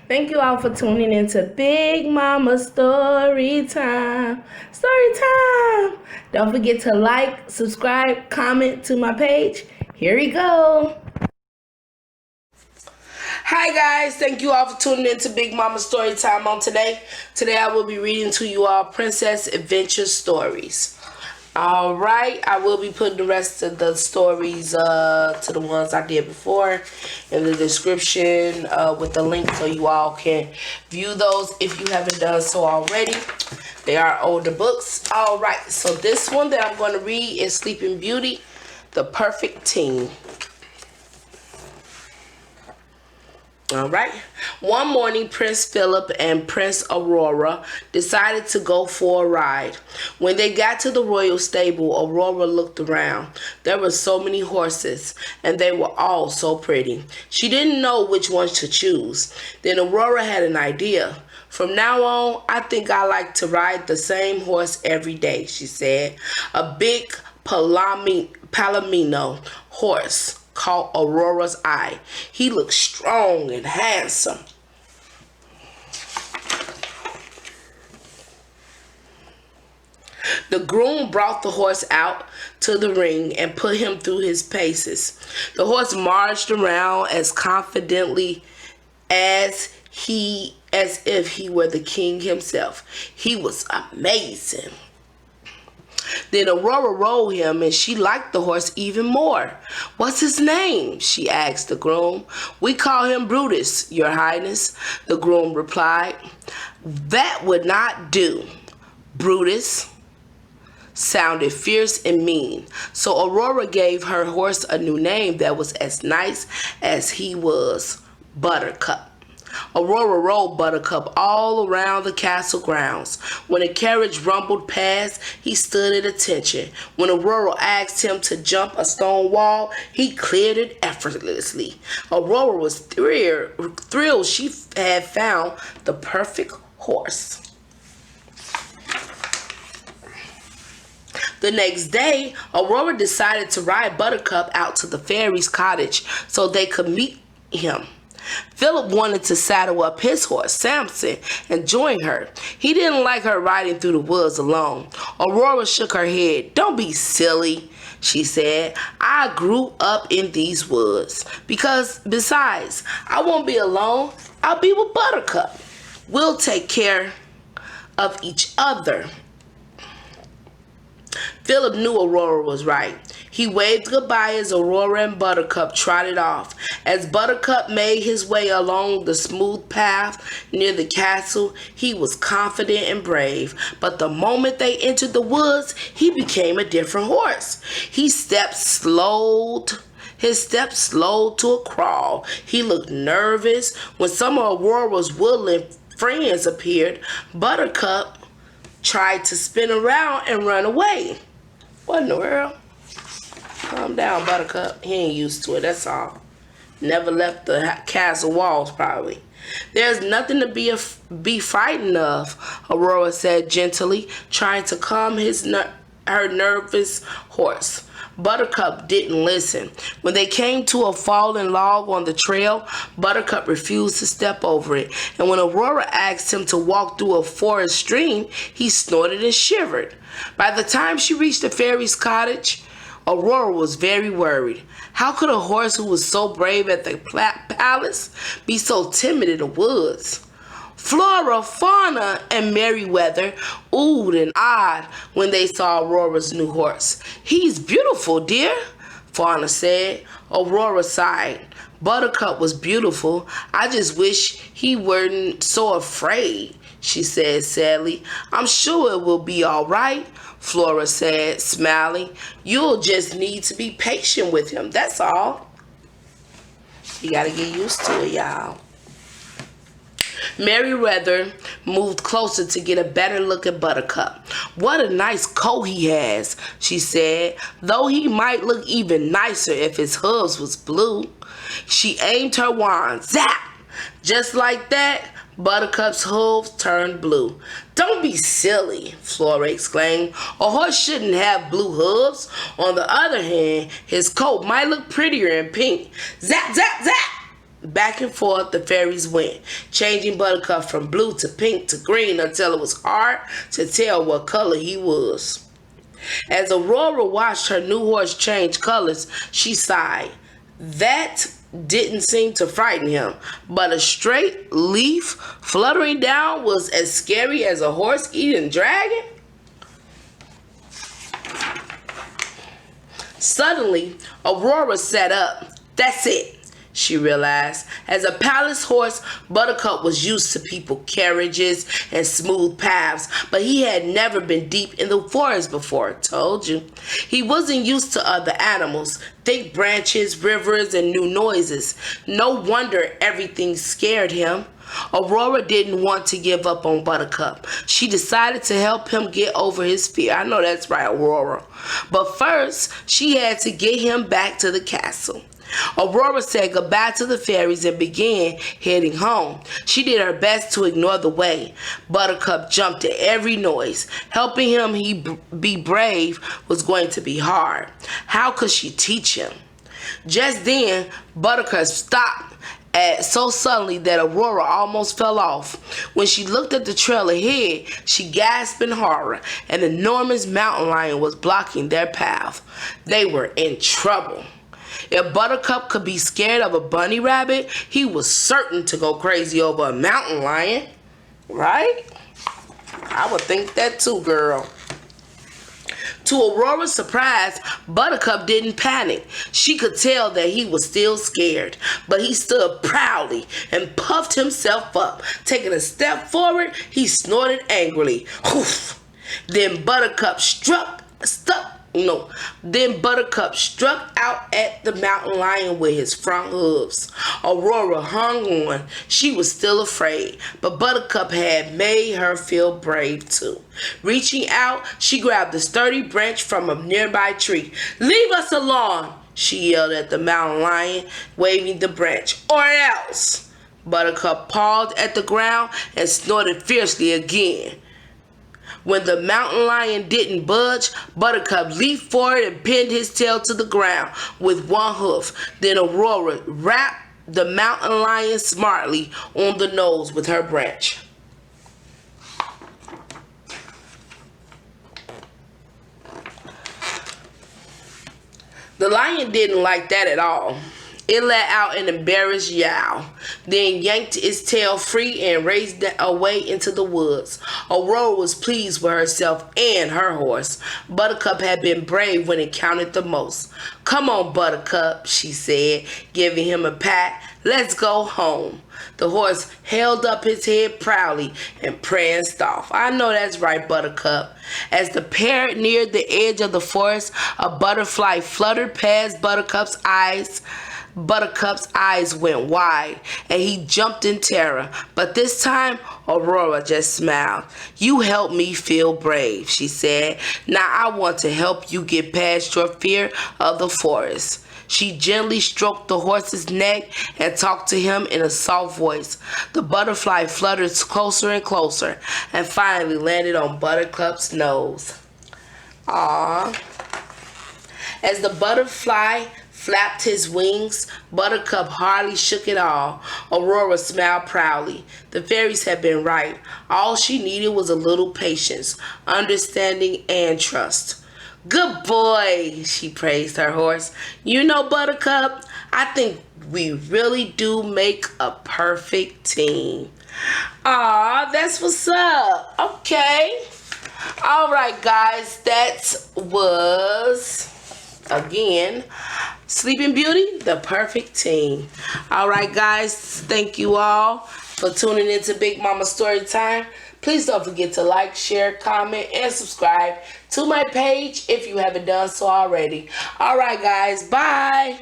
Thank you all for tuning into Big Mama Story Time. Story Time! Don't forget to like, subscribe, comment to my page. Here we go. Hi guys, thank you all for tuning in to Big Mama Story Time on today. Today I will be reading to you all Princess Adventure Stories. Alright, I will be putting the rest of the stories to the ones I did before in the description with the link so you all can view those if you haven't done so already. They are older books. Alright, so this one that I'm going to read is Sleeping Beauty, The Perfect Teen. Alright, one morning Prince Philip and Prince Aurora decided to go for a ride. When they got to the royal stable, Aurora looked around. There were so many horses, and they were all so pretty. She didn't know which ones to choose. Then Aurora had an idea. From now on, I think I like to ride the same horse every day, she said. A big Palomino horse caught Aurora's eye. He looked strong and handsome. The groom brought the horse out to the ring and put him through his paces. The horse marched around as confidently as if he were the king himself. He was amazing. Then Aurora rode him, and she liked the horse even more. "What's his name?" she asked the groom. "We call him Brutus, your highness," the groom replied. "That would not do." Brutus sounded fierce and mean, so Aurora gave her horse a new name that was as nice as he was, Buttercup. Aurora rode Buttercup all around the castle grounds. When a carriage rumbled past, he stood at attention. When Aurora asked him to jump a stone wall, he cleared it effortlessly. Aurora was thrilled she had found the perfect horse. The next day, Aurora decided to ride Buttercup out to the fairy's cottage so they could meet him. Philip wanted to saddle up his horse, Samson, and join her. He didn't like her riding through the woods alone. Aurora shook her head. "Don't be silly," she said. "I grew up in these woods. Besides, I won't be alone. I'll be with Buttercup. We'll take care of each other." Philip knew Aurora was right. He waved goodbye as Aurora and Buttercup trotted off. As Buttercup made his way along the smooth path near the castle, he was confident and brave. But the moment they entered the woods, he became a different horse. His steps slowed to a crawl. He looked nervous. When some of Aurora's woodland friends appeared, Buttercup tried to spin around and run away. What in the world? Calm down, Buttercup. He ain't used to it, that's all. Never left the castle walls, probably. "There's nothing to be frightened of," Aurora said gently, trying to calm her nervous horse. Buttercup didn't listen. When they came to a fallen log on the trail, Buttercup refused to step over it. And when Aurora asked him to walk through a forest stream, he snorted and shivered. By the time she reached the fairy's cottage, Aurora was very worried. How could a horse who was so brave at the palace be so timid in the woods? Flora, Fauna, and Merryweather oohed and ahed when they saw Aurora's new horse. "He's beautiful, dear," Fauna said. Aurora sighed. "Buttercup was beautiful. I just wish he weren't so afraid," she said sadly. "I'm sure it will be all right," Flora said, smiling. "You'll just need to be patient with him, that's all." You gotta get used to it, y'all. Merryweather moved closer to get a better look at Buttercup. "What a nice coat he has," she said, "though he might look even nicer if his hooves was blue." She aimed her wand. Zap! Just like that, Buttercup's hooves turned blue. "Don't be silly," Flora exclaimed. "A horse shouldn't have blue hooves. On the other hand, his coat might look prettier in pink." Zap, zap, zap! Back and forth the fairies went, changing Buttercup from blue to pink to green until it was hard to tell what color he was. As Aurora watched her new horse change colors, she sighed. That didn't seem to frighten him, but a straight leaf fluttering down was as scary as a horse eating dragon. Suddenly, Aurora sat up. That's it, she realized. As a palace horse, Buttercup was used to people carriages and smooth paths, but he had never been deep in the forest before. Told you. He wasn't used to other animals, thick branches, rivers, and new noises. No wonder everything scared him. Aurora didn't want to give up on Buttercup. She decided to help him get over his fear. I know that's right, Aurora. But first, she had to get him back to the castle. Aurora said goodbye to the fairies and began heading home. She did her best to ignore the way. Buttercup jumped at every noise. Helping him be brave was going to be hard. How could she teach him? Just then, Buttercup stopped so suddenly that Aurora almost fell off. When she looked at the trail ahead, she gasped in horror. An enormous mountain lion was blocking their path. They were in trouble. If Buttercup could be scared of a bunny rabbit, he was certain to go crazy over a mountain lion. Right? I would think that too, girl. To Aurora's surprise, Buttercup didn't panic. She could tell that he was still scared, but he stood proudly and puffed himself up. Taking a step forward, he snorted angrily. Hoof! Then Buttercup struck out at the mountain lion with his front hooves. Aurora hung on. She was still afraid, but Buttercup had made her feel brave too. Reaching out, she grabbed a sturdy branch from a nearby tree. "Leave us alone!" she yelled at the mountain lion, waving the branch. "Or else!" Buttercup pawed at the ground and snorted fiercely again. When the mountain lion didn't budge, Buttercup leaped forward and pinned his tail to the ground with one hoof. Then Aurora rapped the mountain lion smartly on the nose with her branch. The lion didn't like that at all. It let out an embarrassed yowl, then yanked its tail free and raced away into the woods. Aurora was pleased with herself and her horse. Buttercup had been brave when it counted the most. "Come on, Buttercup," she said, giving him a pat. "Let's go home." The horse held up his head proudly and pranced off. I know that's right, Buttercup. As the pair neared the edge of the forest, a butterfly fluttered past Buttercup's eyes. Buttercup's eyes went wide, and he jumped in terror. But this time, Aurora just smiled. "You helped me feel brave," she said. "Now I want to help you get past your fear of the forest." She gently stroked the horse's neck and talked to him in a soft voice. The butterfly fluttered closer and closer and finally landed on Buttercup's nose. Aww. As the butterfly flapped his wings, Buttercup hardly shook it all. Aurora smiled proudly. The fairies had been right. All she needed was a little patience, understanding, and trust. "Good boy," she praised her horse. "You know, Buttercup, I think we really do make a perfect team." Aw, that's what's up. Okay. All right, guys, that was, again, Sleeping Beauty, the perfect team. All right, guys, thank you all for tuning into Big Mama Storytime. Please don't forget to like, share, comment, and subscribe to my page if you haven't done so already. All right, guys, bye.